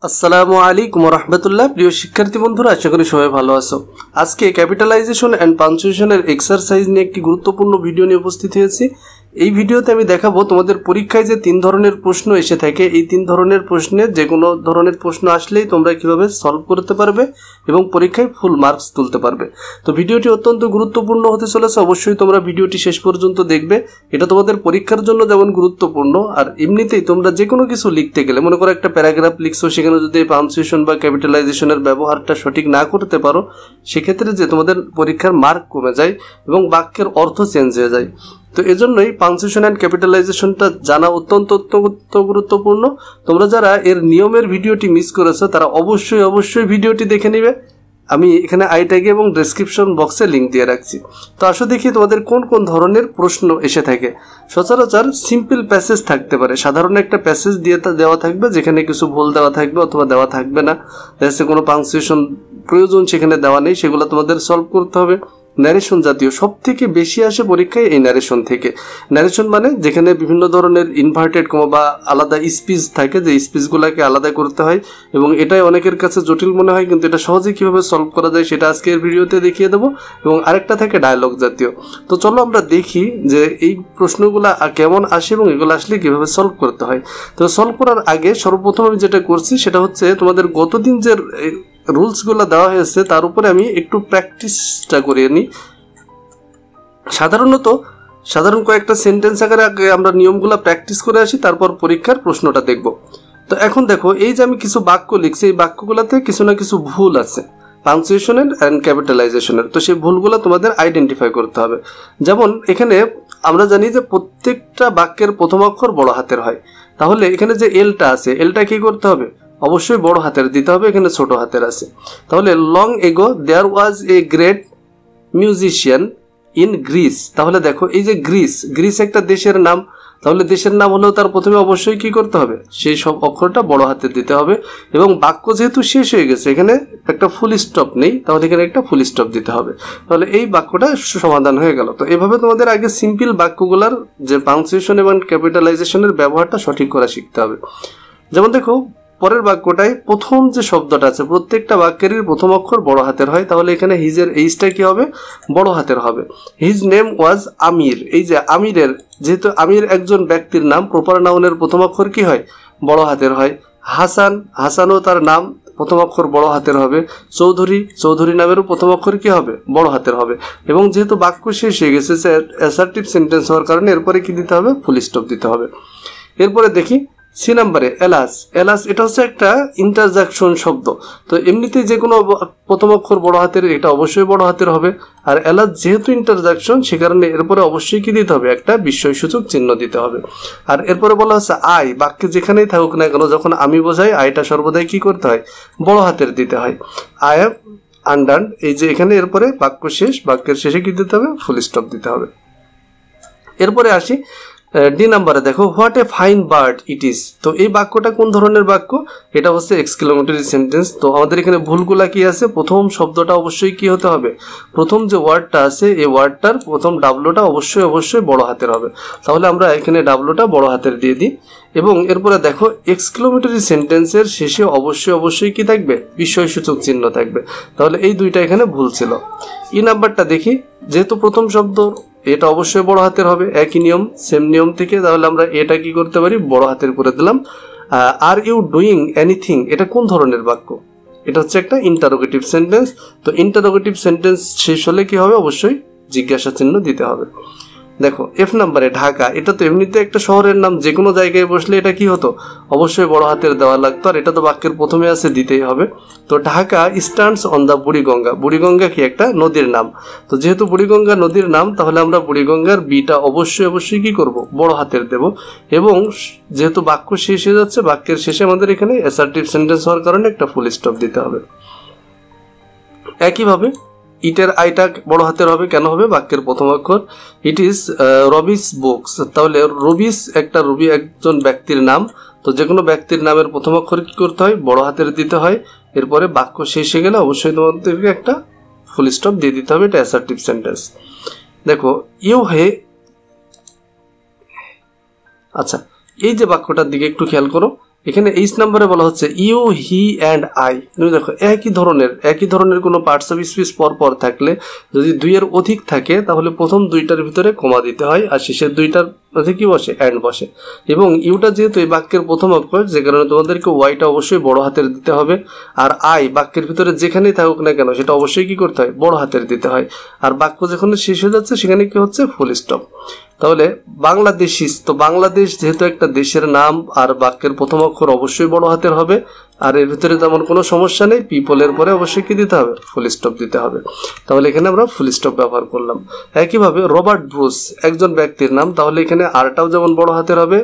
আসসালামু আলাইকুম রহমতুল্লাহ। প্রিয় শিক্ষার্থী বন্ধুরা, আশা করি সবাই ভালো আছো। আজকে ক্যাপিটালাইজেশন অ্যান্ড পাঞ্চুয়েশনের এক্সারসাইজ নিয়ে একটি গুরুত্বপূর্ণ ভিডিও নিয়ে উপস্থিত হয়েছি। এই ভিডিওতে আমি দেখাবো তোমাদের পরীক্ষায় যে 3 ধরনের প্রশ্ন এসে থাকে, এই 3 ধরনের প্রশ্নে যে কোনো ধরনের প্রশ্ন আসলেই তোমরা কিভাবে সলভ করতে পারবে এবং পরীক্ষায় ফুল মার্কস তুলতে পারবে। তো ভিডিওটি অত্যন্ত গুরুত্বপূর্ণ হতে চলেছে, অবশ্যই তোমরা ভিডিওটি শেষ পর্যন্ত দেখবে। এটা তোমাদের পরীক্ষার জন্য যেমন গুরুত্বপূর্ণ, আর এমনিতেই তোমরা যে কোনো কিছু লিখতে গেলে, মনে করো একটা প্যারাগ্রাফ লিখছো, সেখানে যদি পাঞ্চুয়েশন বা ক্যাপিটালাইজেশনের ব্যবহারটা সঠিক না করতে পারো, সেক্ষেত্রে যে তোমাদের পরীক্ষার মার্ক কমে যায় এবং বাক্যের অর্থ চেঞ্জ হয়ে যায়। তো এজন্যই পাঞ্চুয়েশন অ্যান্ড ক্যাপিটালাইজেশনটা জানা অত্যন্ত গুরুত্বপূর্ণ। তোমরা যারা এর নিয়মের ভিডিওটি মিস করেছো তারা অবশ্যই ভিডিওটি দেখে নিবে। আমি এখানে আই ট্যাগে এবং ডেসক্রিপশন বক্সে লিঙ্ক দিয়ে রাখছি। তো আসো দেখি তোমাদের কোন কোন ধরনের প্রশ্ন এসে থাকে। সচরাচর সিম্পল প্যাসেজ থাকতে পারে, সাধারণ একটা প্যাসেজ দেওয়া থাকবে যেখানে কিছু ভুল দেওয়া থাকবে অথবা দেওয়া থাকবে না, যাতে কোনো পাঞ্চুয়েশন প্রয়োজন সেখানে দেওয়া নেই, সেগুলো তোমাদের সলভ করতে হবে। ন্যারেশন জাতীয় সব থেকে বেশি আসে পরীক্ষায় এই ন্যারেশন থেকে। ন্যারেশন মানে যেখানে বিভিন্ন ধরনের ইনভার্টেড কমা বা আলাদা স্পিচ থাকে, যে স্পিচগুলোকে আলাদা করতে হয় এবং এটাই অনেকের কাছে জটিল মনে হয়, কিন্তু এটা সহজে কিভাবে সলভ করা যায় সেটা আজকের ভিডিওতে দেখিয়ে দেবো। এবং আরেকটা থাকে ডায়লগ জাতীয়। তো চলো আমরা দেখি যে এই প্রশ্নগুলো কেমন আসে এবং এগুলো আসলে কিভাবে সলভ করতে হয়। তো সলভ করার আগে সর্বপ্রথম আমি যেটা করছি সেটা হচ্ছে তোমাদের গতদিন যে রুলসগুলো দেওয়া হয়েছে তার উপরে আমি একটু প্র্যাকটিসটা করিয়ে নিই। সাধারণ কয়েকটা সেন্টেন্স আকারে আগে আমরা নিয়মগুলো প্র্যাকটিস করে আসি, তারপর পরীক্ষার প্রশ্নটা দেখব। তো এখন দেখো, এই যে আমি কিছু বাক্য লিখছি, এই বাক্যগুলোতে কিছু না কিছু ভুল আছে পাঞ্চুয়েশনের অ্যান্ড ক্যাপিটালাইজেশনের। তো সেই ভুলগুলো তোমাদের আইডেন্টিফাই করতে হবে। যেমন এখানে আমরা জানি যে প্রত্যেকটা বাক্যের প্রথম অক্ষর বড় হাতের হয়, তাহলে এখানে যে এলটা আছে, এলটা কি করতে হবে? অবশ্যই বড় হাতের দিতে হবে, এখানে ছোট হাতের আছে। তাহলে long ago there was a great musician in Greece. তাহলে দেখো, এই যে গ্রিস একটা দেশের নাম, তাহলে দেশের নাম হলেও তার প্রথমে অবশ্যই কি করতে হবে? সেই সব অক্ষরটা বড় হাতে দিতে হবে। এবং বাক্য যেহেতু শেষ হয়ে গেছে, এখানে একটা ফুল স্টপ নেই, তাহলে এখানে একটা ফুল স্টপ দিতে হবে। তাহলে এই বাক্যটা সমাধান হয়ে গেল। তো এভাবে তোমাদের আগে সিম্পল বাক্যগুলোর যে পাঞ্চুয়েশন এবং ক্যাপিটালাইজেশনের ব্যবহারটা সঠিক করা শিখতে হবে। যেমন দেখো, পরের বাক্যটায় প্রথম যে শব্দটা আছে, প্রত্যেকটা বাক্যেরই প্রথম অক্ষর বড় হাতের হয়, তাহলে এখানে হিজের এইচটা কি হবে? বড় হাতের হবে। হিজ নেম ওয়াজ আমির। এই যে আমিরের, যেহেতু আমির একজন ব্যক্তির নাম, প্রপার নাউনের প্রথম অক্ষর কি হয়? বড় হাতের হয়। হাসানও তার নাম, প্রথম অক্ষর বড় হাতের হবে। চৌধুরী নামেরও প্রথম অক্ষর কি হবে? বড় হাতের হবে। এবং যেহেতু বাক্য শেষ হয়ে গেছে, অ্যাসার্টিভ সেন্টেন্স হওয়ার কারণে এরপরে কি দিতে হবে? ফুল স্টপ দিতে হবে। এরপরে দেখি সি নাম্বারে এলাস, এটা হচ্ছে একটা ইন্টারজাকশন শব্দ। তো এমনিতে যে কোনো প্রথম অক্ষর বড় হাতের, এটা অবশ্যই বড় হাতের হবে। আর এলাস যেহেতু ইন্টারজাকশন, সে কারণে এরপরে অবশ্যই কি দিতে হবে? একটা বিস্ময়সূচক চিহ্ন দিতে হবে। আর এরপরে বলা হচ্ছে আই, বাক্যে যেখানেই থাকুক না কেন, যখন আমি বোঝাই, আইটা সর্বদাই কি করতে হয়? বড় হাতের দিতে হয়। আই হ্যাভ আন্ডার্ন, এই যে এখানে এরপরে বাক্যের শেষে কি দিতে হবে? ফুল স্টপ দিতে হবে। এরপরে আসি ডি নাম্বারে, দেখো what a fine bird it is. তো এই বাক্যটা কোন ধরনের বাক্য? এটা হচ্ছে এক্সক্লেমেটরি সেন্টেন্স। তো আমাদের এখানে ভুলগুলা কি আছে? প্রথম শব্দটা অবশ্যই কি হতে হবে? প্রথম যে ওয়ার্ডটা আছে, এই ওয়ার্ডটার প্রথম ডাব্লুটা অবশ্যই বড় হাতের হবে। তাহলে আমরা এখানে ডাব্লুটা বড় হাতের দিয়ে দিই। এবং এরপরে দেখো, এক্সক্লেমেটরি সেন্টেন্সের শেষে অবশ্যই কি থাকবে? বিস্ময়সূচক চিহ্ন থাকবে। তাহলে এই দুইটা এখানে ভুল ছিল। ই নাম্বারটা দেখি, যেহেতু প্রথম শব্দ, এটা অবশ্যই বড় হাতের হবে, একই নিয়ম, সেম নিয়ম থেকে। তাহলে আমরা এটা কি করতে পারি? বড় হাতের করে দিলাম। আর ইউ ডুইং এনিথিং, এটা কোন ধরনের বাক্য? এটা হচ্ছে একটা ইন্টারোগেটিভ সেন্টেন্স। তো ইন্টারোগেটিভ সেন্টেন্স শেষ হলে কি হবে? অবশ্যই জিজ্ঞাসা চিহ্ন দিতে হবে। দেখো এফ নাম্বারে ঢাকা, এটা তো এমনিতে একটা শহরের নাম, যে কোনো জায়গায় বসলে এটা কি হতো? অবশ্যই বড় হাতের দেওয়া লাগতো, আর এটা তো বাক্যের প্রথমে আছে, দিতেই হবে। তো Dhaka stands on the Buriganga. Buriganga কি একটা নদীর নাম? তো যেহেতু বুড়িগঙ্গা নদীর নাম, তাহলে আমরা বুড়িগঙ্গার বিটা অবশ্যই কি করব? বড় হাতের দেব। এবং যেহেতু বাক্য শেষ হয়ে যাচ্ছে, বাক্যের শেষে আমাদের এখানে অ্যাসার্টিভ সেন্টেন্স হওয়ার কারণে একটা ফুল স্টপ দিতে হবে। একইভাবে ইটের আইটা বড় হাতের হবে, কেন হবে? বাক্যের প্রথম অক্ষর। ইট ইজ রবিস বুকস, তাহলে রবি একজন ব্যক্তির নাম। তো যে কোনো ব্যক্তির নামের প্রথম অক্ষর কি করতে হয়? বড় হাতের দিতে হয়। এরপরে বাক্য শেষ হয়ে গেলে অবশ্যই তোমাদেরকে একটা ফুল স্টপ দিয়ে দিতে হবে, এটা অ্যাসার্টিভ সেন্টেন্স। দেখো ইউ হে, আচ্ছা এই যে বাক্যটার দিকে একটু খেয়াল করো, এখানে এইচ নাম্বারে বলা হচ্ছে ইউ, হি অ্যান্ড আই। তুমি দেখো একই ধরনের কোনো পার্টস অফ স্পিচ পর থাকলে যদি দুইয়ের অধিক থাকে তাহলে প্রথম দুইটার ভিতরে কমা দিতে হয় আর শেষের দুইটার মধ্যে কি বসে, অ্যান্ড বসে। এবং ইউটা যেহেতু এই বাক্যের প্রথম অক্ষর, যে কারণে তোমাদেরকে ওয়াইটা অবশ্যই বড় হাতের দিতে হবে। আর আই বাক্যের ভিতরে যেখানেই থাকুক না কেন সেটা অবশ্যই কি করতে হয়, বড় হাতের দিতে হয়। আর বাক্য যেখানে শেষ হয়ে যাচ্ছে সেখানে কি হচ্ছে, ফুল স্টপ। তাহলে বাংলাদেশিস, তো বাংলাদেশ যেহেতু একটা দেশের নাম আর বাক্যের প্রথম অক্ষর অবশ্যই বড় হাতের হবে। আর এর ভিতরে তেমন কোনো সমস্যা নেই, পিপলের পরে অবশ্যই কি দিতে হবে, ফুল স্টপ দিতে হবে। তাহলে এখানে আমরা ফুল স্টপ ব্যবহার করলাম। একইভাবে রবার্ট ব্রুস একজন ব্যক্তির নাম, তাহলে এখানে আরটাও যেমন বড় হাতের হবে,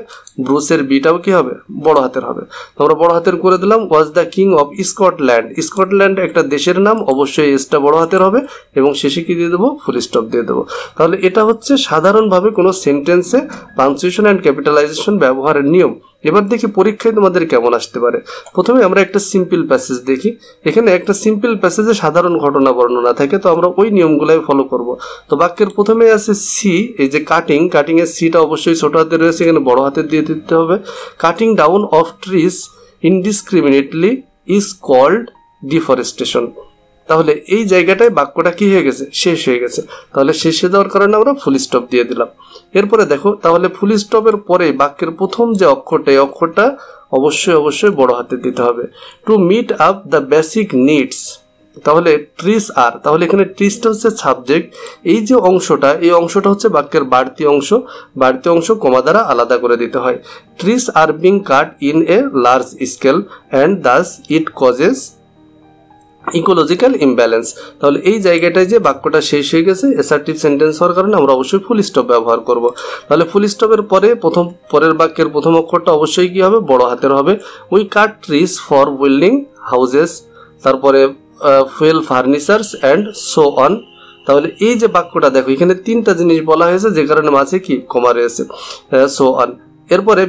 ব্রুসের বিটাও কি হবে, বড় হাতের হবে। তো আমরা বড় হাতের করে দিলাম। Was the king of Scotland, Scotland একটা দেশের নাম, অবশ্যই এসটা বড় হাতের হবে এবং শেষে কি দিয়ে দেবো, ফুল স্টপ দিয়ে দেবো। তাহলে এটা হচ্ছে সাধারণভাবে কোনো সেন্টেন্সে পাংচুয়েশন অ্যান্ড ক্যাপিটালাইজেশন ব্যবহারের নিয়ম। এবার দেখি পরীক্ষায় তোমাদের কেমন আসতে পারে। প্রথমে আমরা একটা সিম্পল প্যাসেজ দেখি। এখানে একটা সিম্পল প্যাসেজে সাধারণ ঘটনা বর্ণনা থাকে, তো আমরা ওই নিয়মগুলাই ফলো করব। তো বাক্যের প্রথমে আছে সি, এই যে কাটিং, কাটিং এর সিটা অবশ্যই ছোট হাতে রয়েছে, এখানে বড় হাতের দিয়ে দিতে হবে। Cutting down of trees indiscriminately is called deforestation. তাহলে এই জায়গাটায় বাক্যটা কি হয়ে গেছে, শেষ হয়ে গেছে। তাহলে শেষ হয়ে যাওয়ার কারণে আমরা ফুল স্টপ দিয়ে দিলাম। এরপরে দেখো, তাহলে ফুল স্টপের পরে বাক্যের প্রথম যে অক্ষরটা, এই অক্ষরটা অবশ্যই বড় হাতে দিতে হবে। To meet up the basic needs, তাহলে ট্রিস আর, তাহলে এখানে ট্রিসটা হচ্ছে সাবজেক্ট। এই যে অংশটা, এই অংশটা হচ্ছে বাক্যের বাড়তি অংশ কমা দ্বারা আলাদা করে দিতে হয়। Trees are being cut in a large scale and thus it causes ecological imbalance. তাহলে এই জায়গাটায় যে বাক্যটা শেষ হয়ে গেছে, অ্যাসার্টিভ সেন্টেন্স হওয়ার কারণে আমরা অবশ্যই ফুল স্টপ ব্যবহার করব। তাহলে ফুল স্টপের পরে পরের বাক্যের প্রথম অক্ষরটা অবশ্যই কি হবে, বড় হাতের হবে। We cut trees for building houses, তারপরে fuel furnitures and so on. তাহলে এই যে বাক্যটা দেখো, এখানে তিনটা জিনিস বলা হয়েছে, যে কারণে মাঝে কি কমা রয়েছে, সো অন। এরপরে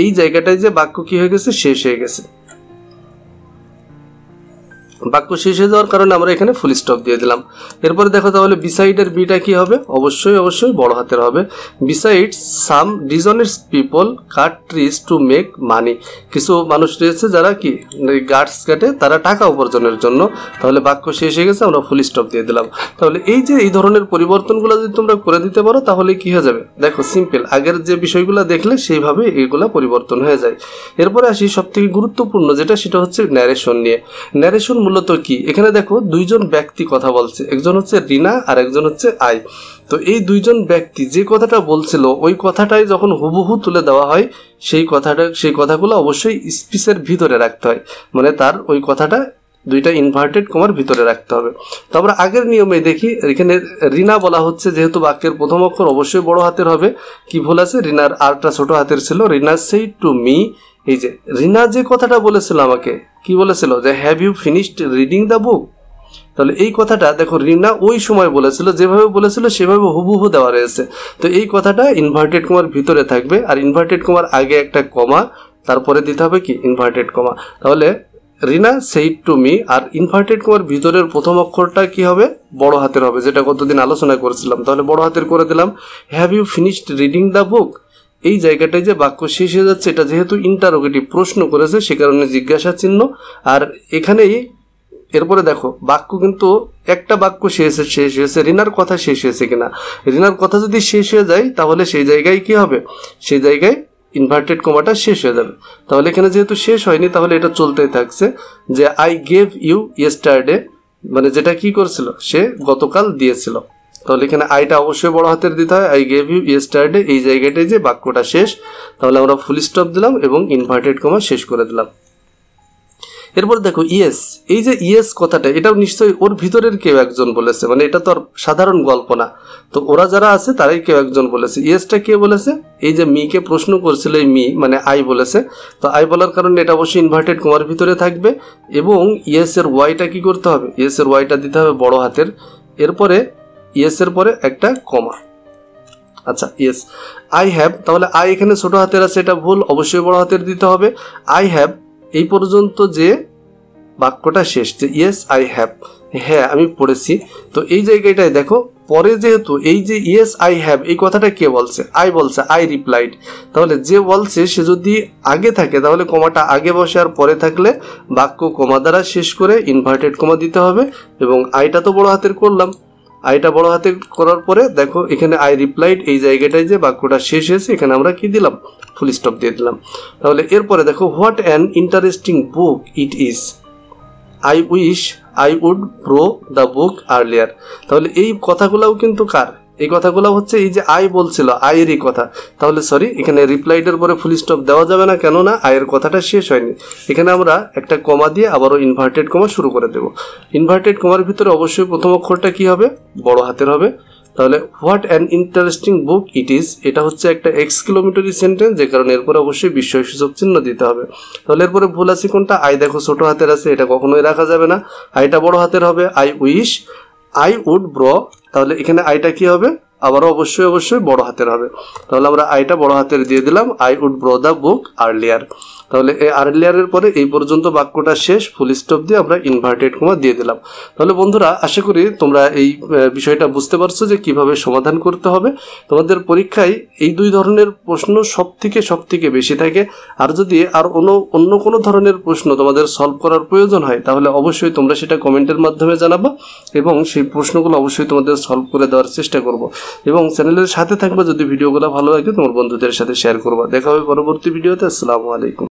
এই জায়গাটায় যে বাক্য কি হয়ে গেছে, শেষ হয়ে গেছে। বাক্য শেষ হয়ে যাওয়ার কারণে আমরা এখানে ফুল স্টপ দিয়ে দিলাম। এরপরে দেখো, তাহলে বিসাইডের বিটা কি হবে, অবশ্যই বড় হাতের হবে। Besides some dishonest people cut trees to make money, কিছু মানুষ রয়েছে যারা কি গাছ কাটে তারা টাকা উপার্জনের জন্য। তাহলে বাক্য শেষ হয়ে গেছে, আমরা ফুল স্টপ দিয়ে দিলাম। তাহলে এই ধরনের পরিবর্তনগুলো যদি তোমরা করে দিতে পারো তাহলে কি হয়ে যাবে, দেখো সিম্পল, আগের যে বিষয়গুলো দেখলে সেইভাবে এগুলা পরিবর্তন হয়ে যায়। এরপরে আসি সব থেকে গুরুত্বপূর্ণ যেটা, সেটা হচ্ছে ন্যারেশন নিয়ে। ন্যারেশন মূলত কি, এখানে দেখো দুইজন ব্যক্তি কথা বলছে, একজন হচ্ছে রিনা আর একজন হচ্ছে আই। তো এই দুইজন ব্যক্তি যে কথাটা বলছিল ওই কথাটাই যখন হুবহু তুলে দেওয়া হয়, সেই কথাগুলো অবশ্যই স্পিচের ভিতরে রাখতে হয়, মানে তার ওই কথাটা দুইটা ইনভার্টেড কমার ভিতরে রাখতে হবে। তো আমরা আগের নিয়মে দেখি, এখানে রিনা বলা হচ্ছে, যেহেতু বাক্যের প্রথম অক্ষর অবশ্যই বড় হাতের হবে। কি ভুল আছে, রিনার আরটা ছোট হাতের ছিল। রিনা সেই টু মি, এই যে রিনা যে কথাটা বলেছিল আমাকে, কি বলেছিল, যে have you finished reading the book. তাহলে এই কথাটা দেখো রিনা ওই সময় বলেছিল, যেভাবে বলেছিল সেভাবে হুবহু দেওয়া রয়েছে। তো এই কথাটা ইনভার্টেড কমার ভিতরে থাকবে, আর ইনভার্টেড কমার আগে একটা কমা, তারপরে দিতে হবে কি ইনভার্টেড কমা। তাহলে রিনা সেইড টু মি, আর ইনভার্টেড কমার ভিতরের প্রথম অক্ষরটা কি হবে, বড় হাতের হবে, যেটা গতদিন আলোচনা করেছিলাম। তাহলে বড় হাতের করে দিলাম। Have you finished reading the book, এই জায়গাটায় যে বাক্য শেষ হয়ে যাচ্ছে, এটা যেহেতু ইন্টারোগেটিভ প্রশ্ন করেছে সে কারণে জিজ্ঞাসা চিহ্ন। আর এখানেই এরপরে দেখো বাক্য কিন্তু একটা বাক্য শেষ হয়েছে, রিনার কথা শেষ হয়েছে কিনা। রিনার কথা যদি শেষ হয়ে যায় তাহলে সেই জায়গায় কি হবে, সেই জায়গায় ইনভার্টেড কমাটা শেষ হয়ে যাবে। তাহলে এখানে যেহেতু শেষ হয়নি তাহলে এটা চলতেই থাকছে, যে আই গেভ ইউ ইয়েস্টারডে, মানে যেটা কি করছিল, সে গতকাল দিয়েছিল। তাহলে এখানে আইটা অবশ্যই বড় হাতের দিতে হয়, আই গেভ ইউ ইয়েস্টারডে, এই জায়গাটায় যে বাক্যটা শেষ। তাহলে আমরা ফুল স্টপ দিলাম এবং ইনভার্টেড কমা শেষ করে দিলাম। এরপর দেখো ইয়েস, এই যে ইয়েস কথাটা, এটাও নিশ্চয়ই ওর ভিতরের কেউ একজন বলেছে, মানে এটা তো আর সাধারণ গল্প না। তো ওরা যারা আছে তারাই কেউ একজন বলেছে। ইয়েসটা কে বলেছে, এই যে মিকে প্রশ্ন করছিল, এই মি মানে আই বলেছে। তো আই বলার কারণে এটা অবশ্যই ইনভার্টেড কমার ভিতরে থাকবে। এবং ইয়েস এর ওয়াইটা কি করতে হবে, ইয়েস এর ওয়াইটা দিতে হবে বড় হাতের। এরপরে ইয়েস এর পরে একটা কমা। আচ্ছা, ইয়েস আই হ্যাভ, তাহলে আই এখানে ছোট হাতের আছে, এটা ভুল, অবশ্যই বড় হাতের দিতে হবে। আই হ্যাভ, এই পর্যন্ত যে বাক্যটা শেষ, যে ইয়েস আই হ্যাভ, হ্যাঁ আমি পড়েছি। তো এই জায়গাটায় দেখো পরে যেহেতু এই যে ইয়েস আই হ্যাভ এই কথাটা কে বলছে, আই বলছে, আই রিপ্লাইড। তাহলে যে বলছে সে যদি আগে থাকে তাহলে কমাটা আগে বসে, আর পরে থাকলে বাক্য কমা দ্বারা শেষ করে ইনভার্টেড কমা দিতে হবে। এবং আইটা তো বড় হাতের করলাম, আইটা বড় হাতে করার পরে দেখো এখানে আই রিপ্লাইড এই জায়গাটায় যে বাক্যটা শেষ হয়েছে এখানে আমরা কি দিলাম, ফুল স্টপ দিয়ে দিলাম। তাহলে এরপরে দেখো what an interesting book it is, I wish I would borrow the book earlier. তাহলে এই কথাগুলাও কিন্তু কার, এই কথাগুলো হচ্ছে এই যে আই বলছিল আয়েরই কথা। তাহলে সরি, এখানে রিপ্লাইডের পরে ফুল স্টপ দেওয়া যাবে না, কেননা আয়ের কথাটা শেষ হয়নি। এখানে আমরা একটা কমা দিয়ে আবারও ইনভার্টেড কমা শুরু করে দেব। ইনভার্টেড কমার ভিতরে অবশ্যই প্রথম অক্ষরটা কি হবে, বড় হাতের হবে। তাহলে what an interesting book it is, এটা হচ্ছে একটা এক্সক্লেমেটরি সেন্টেন্স, যে কারণে এরপরে অবশ্যই বিস্ময়সূচক চিহ্ন দিতে হবে। তাহলে এরপরে ভুল আছে কোনটা, আই দেখো ছোট হাতের আছে, এটা কখনোই রাখা যাবে না, আইটা বড় হাতের হবে। I wish I would borrow, তাহলে এখানে আইটা কি হবে, আবারও অবশ্যই বড় হাতের হবে। তাহলে আমরা আইটা বড় হাতের দিয়ে দিলাম, I would borrow the book earlier. তাহলে এই আর্লিয়ারের পরে এই পর্যন্ত বাক্যটা শেষ, ফুল স্টপ দিয়ে আমরা ইনভার্টেড কমা দিয়ে দিলাম। তাহলে বন্ধুরা আশা করি তোমরা এই বিষয়টা বুঝতে পারছো যে কিভাবে সমাধান করতে হবে। তোমাদের পরীক্ষায় এই দুই ধরনের প্রশ্ন সব থেকে বেশি থাকে। আর যদি আর অন্য কোনো ধরনের প্রশ্ন তোমাদের সলভ করার প্রয়োজন হয় তাহলে অবশ্যই তোমরা সেটা কমেন্টের মাধ্যমে জানাবা, এবং সেই প্রশ্নগুলো অবশ্যই তোমাদের সলভ করে দেওয়ার চেষ্টা করব। এবং চ্যানেলের সাথে থাকবা, যদি ভিডিওগুলো ভালো লাগে তোমার বন্ধুদের সাথে শেয়ার করবা। দেখা হবে পরবর্তী ভিডিওতে। আসসালামু আলাইকুম।